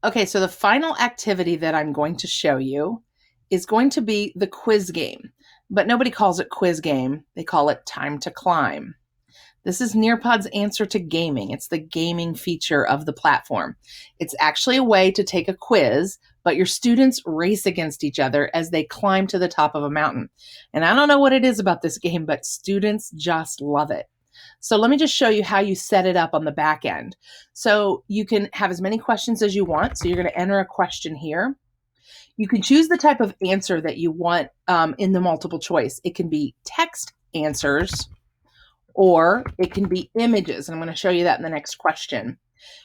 Okay, so the final activity that I'm going to show you is going to be the quiz game, but nobody calls it quiz game. They call it time to climb. This is Nearpod's answer to gaming. It's the gaming feature of the platform. It's actually a way to take a quiz, but your students race against each other as they climb to the top of a mountain. And I don't know what it is about this game, but students just love it. So let me just show you how you set it up on the back end. So you can have as many questions as you want. So you're going to enter a question here. You can choose the type of answer that you want in the multiple choice. It can be text answers or it can be images. And I'm going to show you that in the next question.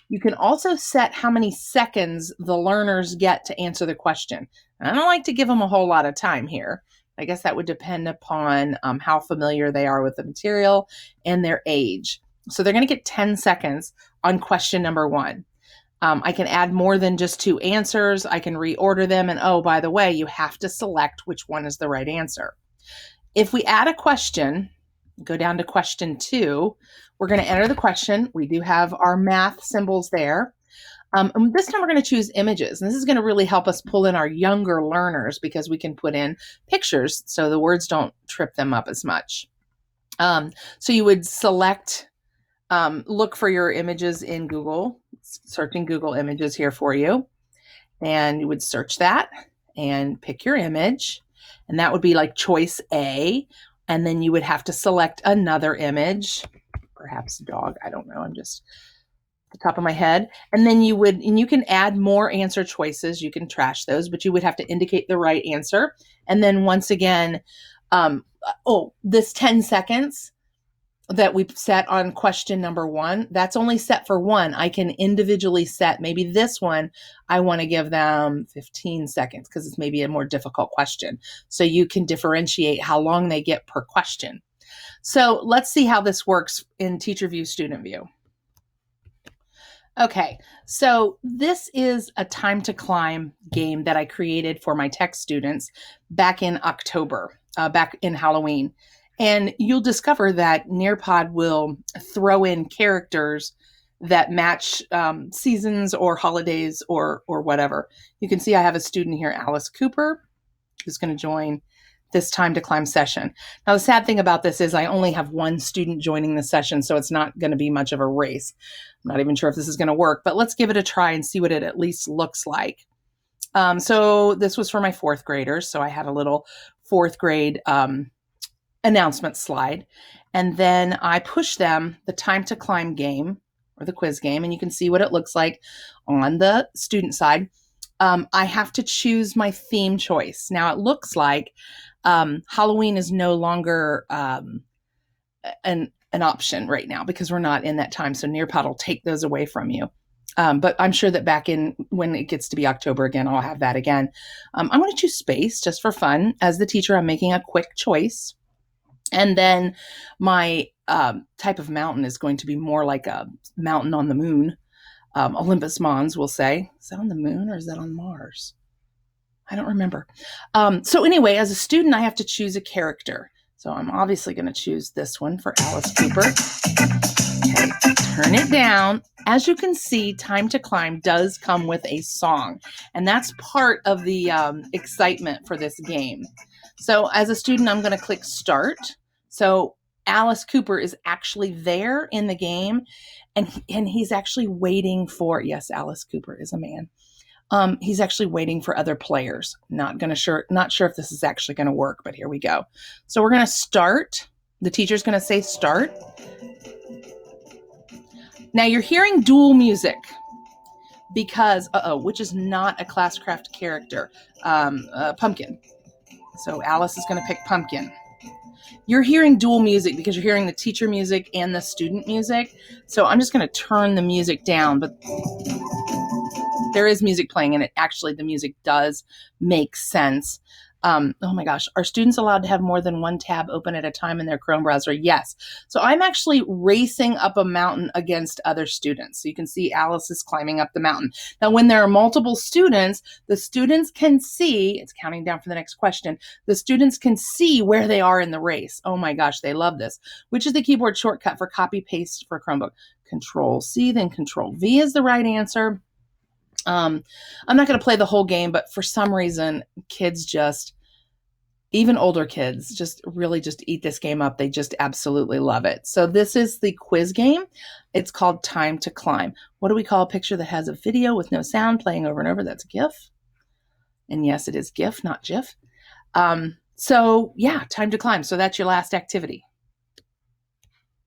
You can also set how many seconds the learners get to answer the question. And I don't like to give them a whole lot of time here. I guess that would depend upon how familiar they are with the material and their age. So they're going to get 10 seconds on question number 1. I can add more than just 2 answers. I can reorder them. And oh, by the way, you have to select which one is the right answer. If we add a question, go down to question 2, we're going to enter the question. We do have our math symbols there. And this time we're going to choose images. And this is going to really help us pull in our younger learners because we can put in pictures so the words don't trip them up as much. So you would select, look for your images in Google, searching Google Images here for you. And you would search that and pick your image. And that would be like choice A. And then you would have to select another image, perhaps a dog. I don't know. I'm just the top of my head. And then you can add more answer choices. You can trash those, but you would have to indicate the right answer. And then once again, this 10 seconds that we set on question number 1, that's only set for 1. I can individually set, maybe this one, I want to give them 15 seconds because it's maybe a more difficult question. So you can differentiate how long they get per question. So let's see how this works in teacher view, student view. Okay, so this is a time to climb game that I created for my tech students back in October, back in Halloween. And you'll discover that Nearpod will throw in characters that match seasons or holidays or whatever. You can see I have a student here, Alice Cooper, who's going to join this time to climb session. Now, the sad thing about this is I only have one student joining the session, so it's not going to be much of a race. I'm not even sure if this is going to work, but let's give it a try and see what it at least looks like. So this was for my 4th graders. So I had a little 4th grade announcement slide. And then I push them the time to climb game or the quiz game. And you can see what it looks like on the student side. I have to choose my theme choice. Now it looks like Halloween is no longer an option right now because we're not in that time. So Nearpod will take those away from you. But I'm sure that back in when it gets to be October again, I'll have that again. I'm going to choose space just for fun. As the teacher, I'm making a quick choice. And then my type of mountain is going to be more like a mountain on the moon. Olympus Mons, we'll say. Is that on the moon or is that on Mars? I don't remember. So anyway, as a student, I have to choose a character. So I'm obviously going to choose this one for Alice Cooper. Okay, turn it down. As you can see, Time to Climb does come with a song. And that's part of the excitement for this game. So as a student, I'm going to click Start. So Alice Cooper is actually there in the game. And he's actually waiting for, yes, Alice Cooper is a man. He's actually waiting for other players. Not sure if this is actually going to work, but here we go. So we're going to start. The teacher's going to say start. Now you're hearing dual music because, which is not a Classcraft character, Pumpkin. So Alice is going to pick Pumpkin. You're hearing dual music because you're hearing the teacher music and the student music. So I'm just going to turn the music down, but there is music playing and the music does make sense. Oh my gosh, are students allowed to have more than one tab open at a time in their Chrome browser? Yes. So I'm actually racing up a mountain against other students. So you can see Alice is climbing up the mountain. Now, when there are multiple students, the students can see, it's counting down for the next question, the students can see where they are in the race. Oh my gosh, they love this. Which is the keyboard shortcut for copy paste for Chromebook? Control C, then Control V is the right answer. I'm not going to play the whole game, but for some reason, kids just, even older kids, just really just eat this game up. They just absolutely love it. So this is the quiz game. It's called Time to Climb. What do we call a picture that has a video with no sound playing over and over? That's a GIF. And yes, it is GIF, not GIF. So yeah, Time to Climb. So that's your last activity.